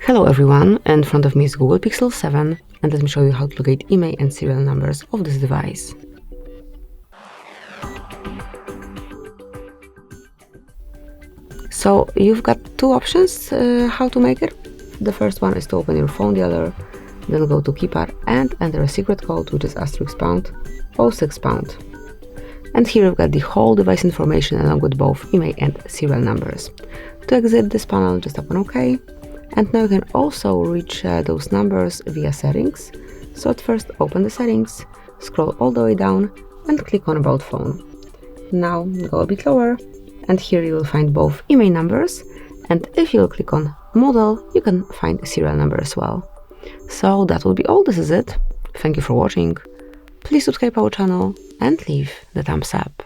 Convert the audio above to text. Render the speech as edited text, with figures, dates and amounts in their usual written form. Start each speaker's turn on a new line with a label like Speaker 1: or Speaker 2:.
Speaker 1: Hello everyone, in front of me is Google Pixel 7 and let me show you how to locate IMEI and serial numbers of this device. So you've got two options how to make it. The first one is to open your phone dialer, then go to keypad and enter a secret code which is *#, 06#. And here you've got the whole device information along with both IMEI and serial numbers. To exit this panel, just tap on OK. And now you can also reach those numbers via settings. So at first open the settings, scroll all the way down and click on About Phone. Now go a bit lower and here you will find both IMEI numbers, and if you will click on Model, you can find a serial number as well. So that will be all. This is it. Thank you for watching. Please subscribe our channel and leave the thumbs up.